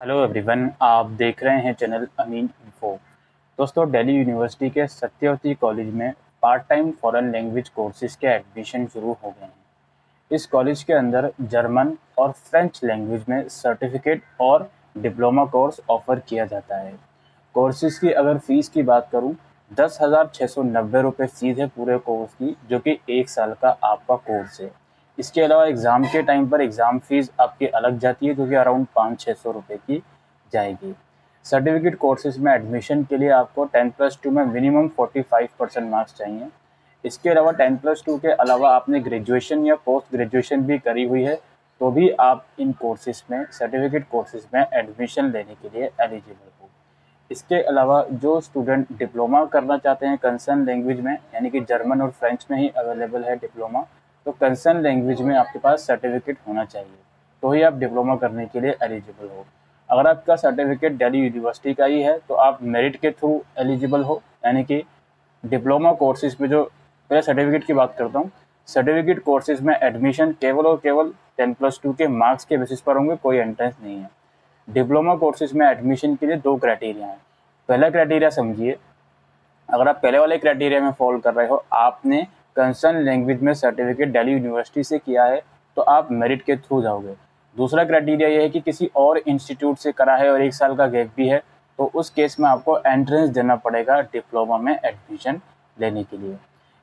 Hello everyone, आप देख रहे हैं चैनल अमीन इन्फो। दोस्तों, दिल्ली यूनिवर्सिटी के सत्यवती कॉलेज में part time foreign language courses के एडमिशन शुरू हो गए हैं। इस कॉलेज के अंदर जर्मन और फ्रेंच लैंग्वेज में सर्टिफिकेट और डिप्लोमा कोर्स ऑफर किया जाता है। कोर्सेज की अगर फ़ीस की बात करूं, 10,690 रुपये फ़ीस है पूरे कोर्स की, जो कि 1 साल का आपका कोर्स है। इसके अलावा एग्ज़ाम के टाइम पर एग्ज़ाम फ़ीस आपकी अलग जाती है, जो कि अराउंड 500-600 रुपये की जाएगी। सर्टिफिकेट कोर्सेज में एडमिशन के लिए आपको 10+2 में मिनिमम 45% मार्क्स चाहिए। इसके अलावा 10+2 के अलावा आपने ग्रेजुएशन या पोस्ट ग्रेजुएशन भी करी हुई है, तो भी आप इन कोर्सेज में, सर्टिफिकेट कोर्सेज में एडमिशन लेने के लिए एलिजिबल हो। इसके अलावा जो स्टूडेंट डिप्लोमा करना चाहते हैं कंसर्न लैंग्वेज में, यानी कि जर्मन और फ्रेंच में ही अवेलेबल है डिप्लोमा, तो कंसर्न लैंग्वेज में आपके पास सर्टिफिकेट होना चाहिए, तो ही आप डिप्लोमा करने के लिए एलिजिबल हो। अगर आपका सर्टिफिकेट दिल्ली यूनिवर्सिटी का ही है तो आप मेरिट के थ्रू एलिजिबल हो, यानी कि डिप्लोमा कोर्सेज में जो, पहले सर्टिफिकेट की बात करता हूँ। सर्टिफिकेट कोर्सेज में एडमिशन केवल और केवल 10+2 के मार्क्स के बेसिस पर होंगे, कोई एंट्रेंस नहीं है। डिप्लोमा कोर्सेज में एडमिशन के लिए 2 क्राइटेरिया हैं। पहला क्राइटेरिया समझिए, अगर आप पहले वाले क्राइटेरिया में फॉलो कर रहे हो, आपने कंसर्न लैंग्वेज में सर्टिफिकेट दिल्ली यूनिवर्सिटी से किया है, तो आप मेरिट के थ्रू जाओगे। दूसरा क्राइटेरिया ये है कि किसी और इंस्टीट्यूट से करा है और 1 साल का गैप भी है, तो उस केस में आपको एंट्रेंस देना पड़ेगा डिप्लोमा में एडमिशन लेने के लिए।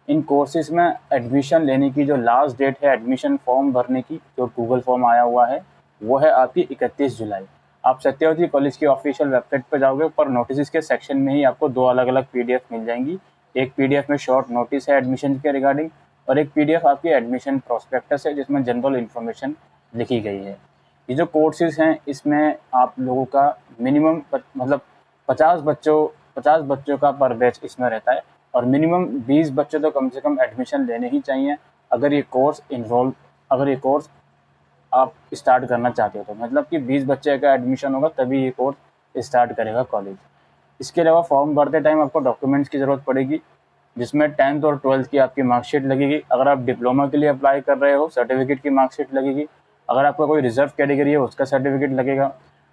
इन कोर्सेज में एडमिशन लेने की जो लास्ट डेट है एडमिशन फॉर्म भरने की, जो गूगल फॉर्म आया हुआ है, वो है आपकी 31 जुलाई। आप सत्यवती कॉलेज की ऑफिशियल वेबसाइट पर जाओगे, पर नोटिस के सेक्शन में ही आपको 2 अलग अलग पीडीएफ मिल जाएंगी। एक पीडीएफ में शॉर्ट नोटिस है एडमिशन के रिगार्डिंग, और एक पीडीएफ आपकी एडमिशन प्रोस्पेक्टस है, जिसमें जनरल इन्फॉर्मेशन लिखी गई है। ये जो कोर्सेज हैं, इसमें आप लोगों का मिनिमम मतलब 50 बच्चों का पर बैच इसमें रहता है, और मिनिमम 20 बच्चे तो कम से कम एडमिशन लेने ही चाहिए अगर ये कोर्स आप स्टार्ट करना चाहते हो, तो मतलब कि 20 बच्चे का एडमिशन होगा तभी ये कोर्स स्टार्ट करेगा कॉलेज। इसके अलावा फॉर्म भरते टाइम आपको डॉक्यूमेंट्स की ज़रूरत पड़ेगी, जिसमें 10th और 12th की आपकी मार्कशीट लगेगी। अगर आप डिप्लोमा के लिए अप्लाई कर रहे हो, सर्टिफिकेट की मार्कशीट लगेगी। अगर आपका कोई रिजर्व कैटेगरी है, उसका सर्टिफिकेट लगेगा।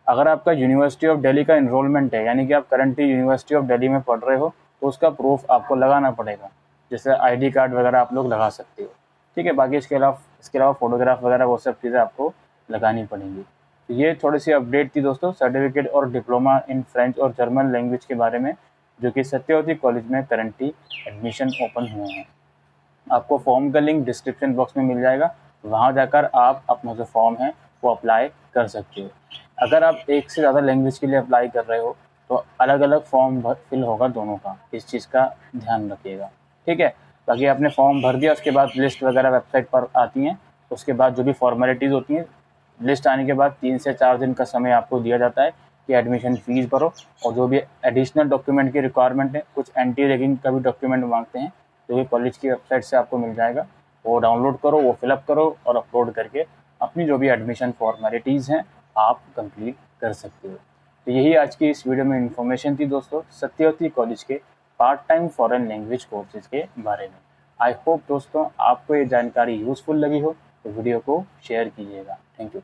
अगर आपका यूनिवर्सिटी ऑफ दिल्ली का इनरोलमेंट है, यानी कि आप करंटली यूनिवर्सिटी ऑफ दिल्ली में पढ़ रहे हो, तो उसका प्रूफ आपको लगाना पड़ेगा, जैसे ID कार्ड वगैरह आप लोग लगा सकते हो। ठीक है, बाकी इसके अलावा फोटोग्राफ वगैरह वो सब चीज़ें आपको लगानी पड़ेंगी। तो ये थोड़ी सी अपडेट थी दोस्तों, सर्टिफिकेट और डिप्लोमा इन फ्रेंच और जर्मन लैंग्वेज के बारे में, जो कि सत्यवती कॉलेज में करंटली एडमिशन ओपन हुए हैं। आपको फॉर्म का लिंक डिस्क्रिप्शन बॉक्स में मिल जाएगा, वहाँ जाकर आप अपना जो फॉर्म है वो अप्लाई कर सकते हो। अगर आप एक से ज़्यादा लैंग्वेज के लिए अप्लाई कर रहे हो, तो अलग अलग फॉर्म फिल होगा दोनों का, इस चीज़ का ध्यान रखिएगा। ठीक है, बाकी आपने फॉर्म भर दिया, उसके बाद लिस्ट वगैरह वेबसाइट पर आती हैं। उसके बाद जो भी फॉर्मेलिटीज़ होती हैं, लिस्ट आने के बाद 3 से 4 दिन का समय आपको दिया जाता है कि एडमिशन फ़ीस भरो, और जो भी एडिशनल डॉक्यूमेंट की रिक्वायरमेंट है, कुछ एंटी रैगिंग का भी डॉक्यूमेंट मांगते हैं, जो कि कॉलेज की वेबसाइट से आपको मिल जाएगा। वो डाउनलोड करो, वो फिलअप करो, और अपलोड करके अपनी जो भी एडमिशन फॉर्मेलिटीज़ हैं आप कंप्लीट कर सकते हो। तो यही आज की इस वीडियो में इन्फॉर्मेशन थी दोस्तों, सत्यवती कॉलेज के part time foreign language courses के बारे में। आई होप दोस्तों आपको ये जानकारी यूज़फुल लगी हो, तो वीडियो को शेयर कीजिएगा। Thank you.